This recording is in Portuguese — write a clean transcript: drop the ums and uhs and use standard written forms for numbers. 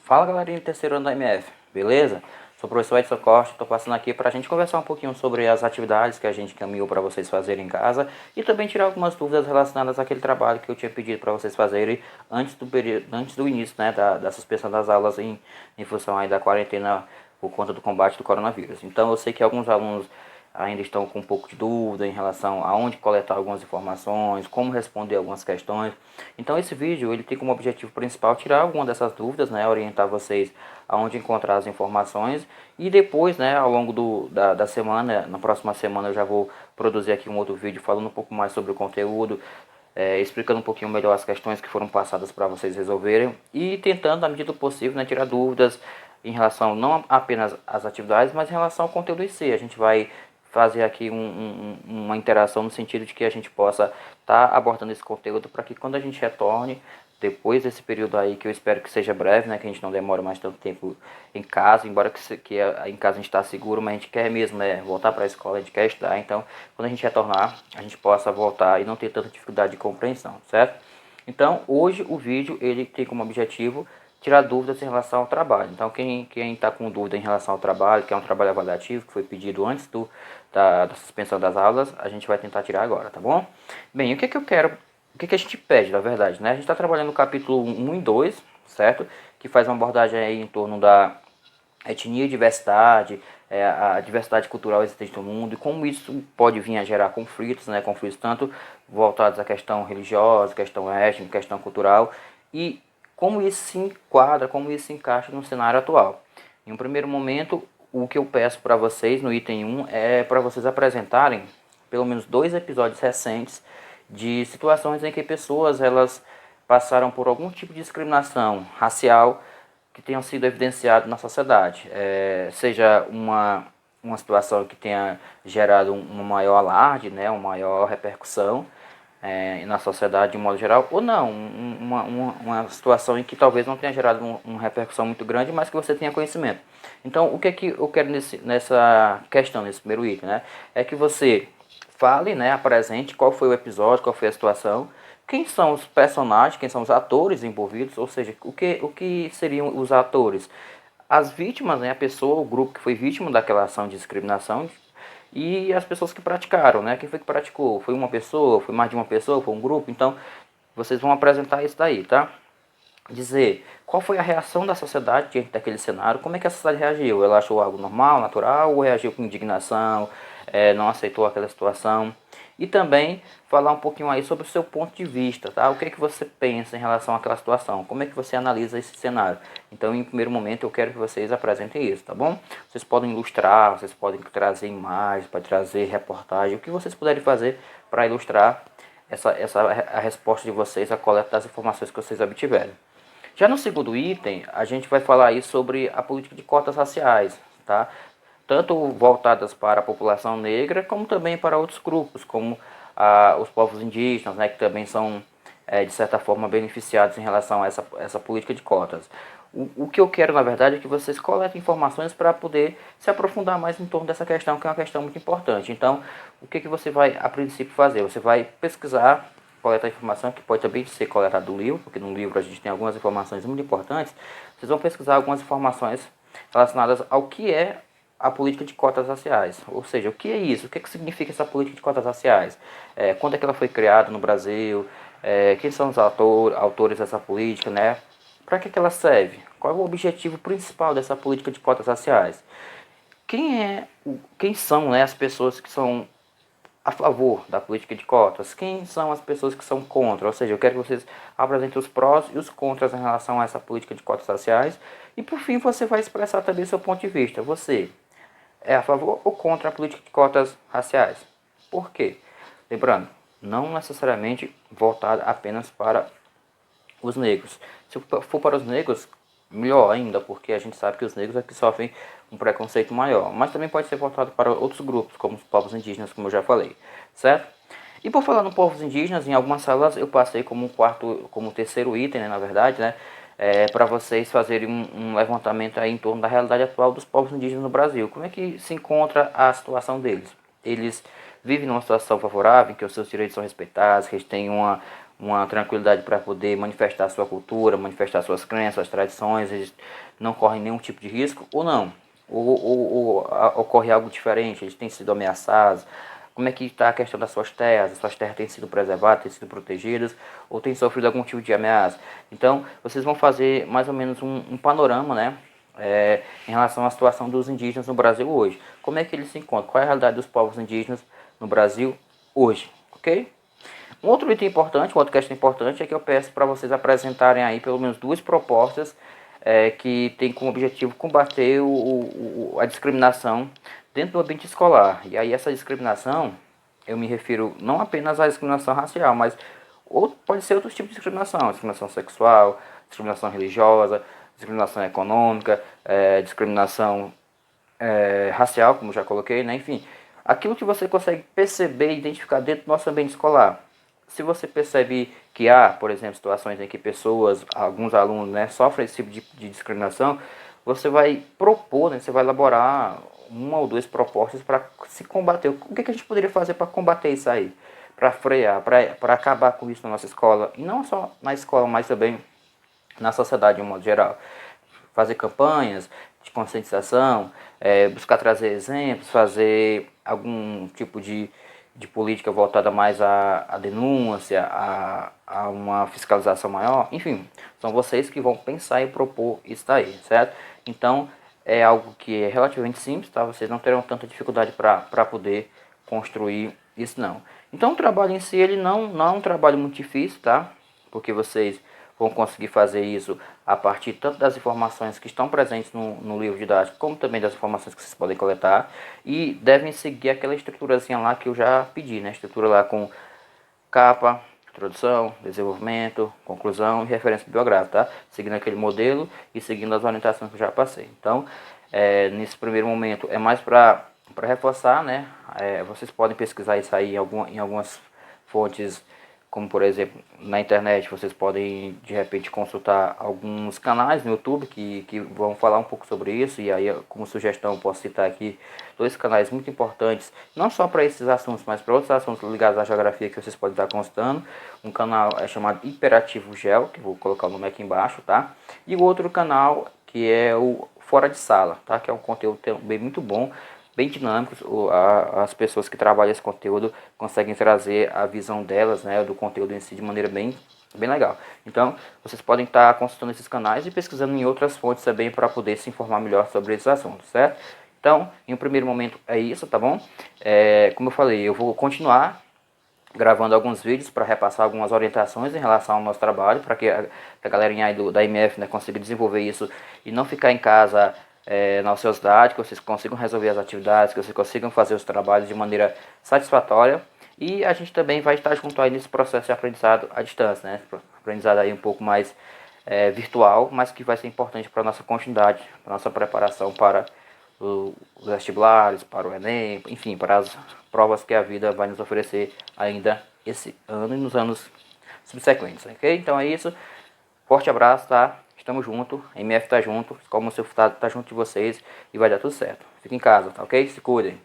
Fala galerinha do terceiro ano da MF, beleza? Sou o professor Edson Costa, estou passando aqui para a gente conversar um pouquinho sobre as atividades que a gente caminhou para vocês fazerem em casa e também tirar algumas dúvidas relacionadas àquele trabalho que eu tinha pedido para vocês fazerem antes do início, né, da suspensão das aulas em função aí da quarentena por conta do combate do coronavírus. Então eu sei que alguns alunos ainda estão com um pouco de dúvida em relação a onde coletar algumas informações, como responder algumas questões. Então esse vídeo ele tem como objetivo principal tirar alguma dessas dúvidas, né, orientar vocês aonde encontrar as informações e depois, né, ao longo da semana, na próxima semana eu já vou produzir aqui um outro vídeo falando um pouco mais sobre o conteúdo, explicando um pouquinho melhor as questões que foram passadas para vocês resolverem e tentando, na medida do possível, né, tirar dúvidas em relação não apenas às atividades, mas em relação ao conteúdo em si. A gente vai fazer aqui uma interação no sentido de que a gente possa estar abordando esse conteúdo para que quando a gente retorne, depois desse período aí, que eu espero que seja breve, né, que a gente não demore mais tanto tempo em casa, embora que em casa a gente está seguro, mas a gente quer mesmo voltar para a escola, a gente quer estudar, então quando a gente retornar, a gente possa voltar e não ter tanta dificuldade de compreensão, certo? Então hoje o vídeo ele tem como objetivo tirar dúvidas em relação ao trabalho. Então quem está com dúvida em relação ao trabalho, que é um trabalho avaliativo, que foi pedido antes da suspensão das aulas, a gente vai tentar tirar agora, tá bom? Bem, o que que eu quero, o que que a gente pede, na verdade, né? A gente está trabalhando no capítulo 1 e 2, certo? Que faz uma abordagem aí em torno da etnia e diversidade, a diversidade cultural existente no mundo e como isso pode vir a gerar conflitos, né? Conflitos tanto voltados à questão religiosa, questão étnica, questão cultural e como isso se enquadra, como isso se encaixa no cenário atual. Em um primeiro momento, o que eu peço para vocês no item 1 é para vocês apresentarem pelo menos 2 episódios recentes de situações em que pessoas elas passaram por algum tipo de discriminação racial que tenham sido evidenciado na sociedade, seja uma situação que tenha gerado um maior alarde, né, uma maior repercussão na sociedade de um modo geral, ou não, uma situação em que talvez não tenha gerado uma repercussão muito grande, mas que você tenha conhecimento. Então, o que é que eu quero nessa questão, nesse primeiro item, né, é que você fale, né, apresente qual foi o episódio, qual foi a situação, quem são os personagens, quem são os atores envolvidos, ou seja, o que seriam os atores? As vítimas, né, a pessoa, o grupo que foi vítima daquela ação de discriminação e as pessoas que praticaram, né? Quem foi que praticou? Foi uma pessoa? Foi mais de uma pessoa? Foi um grupo? Então, vocês vão apresentar isso daí, tá? Dizer qual foi a reação da sociedade diante daquele cenário, como é que a sociedade reagiu? Ela achou algo normal, natural, ou reagiu com indignação, não aceitou aquela situação? E também falar um pouquinho aí sobre o seu ponto de vista, tá? O que é que você pensa em relação àquela situação? Como é que você analisa esse cenário? Então, em primeiro momento, eu quero que vocês apresentem isso, tá bom? Vocês podem ilustrar, vocês podem trazer imagens, podem trazer reportagem, o que vocês puderem fazer para ilustrar a resposta de vocês, a coleta das informações que vocês obtiverem. Já no segundo item, a gente vai falar aí sobre a política de cotas raciais, tá? Tanto voltadas para a população negra, como também para outros grupos, como os povos indígenas, né, que também são, de certa forma, beneficiados em relação a essa política de cotas. O que eu quero, na verdade, é que vocês coletem informações para poder se aprofundar mais em torno dessa questão, que é uma questão muito importante. Então, o que você vai, a princípio, fazer? Você vai pesquisar, coletar informação, que pode também ser coletada do livro, porque no livro a gente tem algumas informações muito importantes. Vocês vão pesquisar algumas informações relacionadas ao que é a política de cotas raciais. Ou seja, o que é isso? O que significa essa política de cotas raciais? Quando é que ela foi criada no Brasil? Quem são os autores dessa política, né? Para que ela serve? Qual é o objetivo principal dessa política de cotas raciais? Quem são, né, as pessoas que são a favor da política de cotas? Quem são as pessoas que são contra? Ou seja, eu quero que vocês apresentem os prós e os contras em relação a essa política de cotas raciais. E por fim, você vai expressar também seu ponto de vista. Você é a favor ou contra a política de cotas raciais? Por quê? Lembrando, não necessariamente voltada apenas para os negros. Se for para os negros, melhor ainda, porque a gente sabe que os negros é que sofrem um preconceito maior. Mas também pode ser voltado para outros grupos, como os povos indígenas, como eu já falei, certo? E por falar no povos indígenas, em algumas salas eu passei como terceiro item, né, na verdade, né, para vocês fazerem um levantamento aí em torno da realidade atual dos povos indígenas no Brasil. Como é que se encontra a situação deles? Eles vivem numa situação favorável, em que os seus direitos são respeitados, que eles têm uma tranquilidade para poder manifestar sua cultura, manifestar suas crenças, suas tradições, eles não correm nenhum tipo de risco ou não? Ou ocorre algo diferente, eles têm sido ameaçados? Como é que está a questão das suas terras? As suas terras têm sido preservadas, têm sido protegidas ou têm sofrido algum tipo de ameaça? Então, vocês vão fazer mais ou menos um panorama, né? Em relação à situação dos indígenas no Brasil hoje. Como é que eles se encontram? Qual é a realidade dos povos indígenas no Brasil hoje? Ok? Um outro item importante, um outro questão importante é que eu peço para vocês apresentarem aí pelo menos duas propostas que tem como objetivo combater a discriminação dentro do ambiente escolar. E aí essa discriminação, eu me refiro não apenas à discriminação racial, mas pode ser outros tipos de discriminação, discriminação sexual, discriminação religiosa, discriminação econômica, discriminação racial, como já coloquei, né? Enfim, aquilo que você consegue perceber e identificar dentro do nosso ambiente escolar. Se você percebe que há, por exemplo, situações em que pessoas, alguns alunos, né, sofrem esse tipo de discriminação, você vai propor, né, você vai elaborar uma ou duas propostas para se combater. O que a gente poderia fazer para combater isso aí? Para frear, para acabar com isso na nossa escola. E não só na escola, mas também na sociedade de um modo geral. Fazer campanhas de conscientização, buscar trazer exemplos, fazer algum tipo de política voltada mais à denúncia, a uma fiscalização maior. Enfim, são vocês que vão pensar e propor isso daí, certo? Então, é algo que é relativamente simples, tá? Vocês não terão tanta dificuldade para poder construir isso, não. Então, o trabalho em si, ele não é um trabalho muito difícil, tá? Porque vocês vão conseguir fazer isso a partir tanto das informações que estão presentes no livro didático, como também das informações que vocês podem coletar, e devem seguir aquela estruturazinha lá que eu já pedi, né? Estrutura lá com capa, introdução, desenvolvimento, conclusão e referência bibliográfica, tá? Seguindo aquele modelo e seguindo as orientações que eu já passei. Então, nesse primeiro momento é mais para reforçar, né? Vocês podem pesquisar isso aí em algumas fontes, como por exemplo na internet. Vocês podem de repente consultar alguns canais no YouTube que vão falar um pouco sobre isso, e aí como sugestão posso citar aqui dois canais muito importantes, não só para esses assuntos, mas para outros assuntos ligados à geografia que vocês podem estar consultando. Um canal é chamado Hiperativo Geo, que vou colocar o nome aqui embaixo, tá? E o outro canal que é o Fora de Sala, tá? Que é um conteúdo também muito bom, bem dinâmicos. As pessoas que trabalham esse conteúdo conseguem trazer a visão delas, né, do conteúdo em si de maneira bem legal. Então, vocês podem estar consultando esses canais e pesquisando em outras fontes também para poder se informar melhor sobre esses assuntos, certo? Então, em um primeiro momento é isso, tá bom? Como eu falei, eu vou continuar gravando alguns vídeos para repassar algumas orientações em relação ao nosso trabalho, para que a galerinha aí da IMF, né, consiga desenvolver isso e não ficar em casa na ociosidade, que vocês consigam resolver as atividades, que vocês consigam fazer os trabalhos de maneira satisfatória. E a gente também vai estar junto aí nesse processo de aprendizado à distância, né? Aprendizado aí um pouco mais virtual, mas que vai ser importante para a nossa continuidade, para a nossa preparação para os vestibulares, para o Enem, enfim, para as provas que a vida vai nos oferecer ainda esse ano e nos anos subsequentes, ok? Então é isso, forte abraço, tá? Estamos juntos, a MF tá junto, como o seu tá junto de vocês e vai dar tudo certo. Fiquem em casa, tá ok? Se cuidem.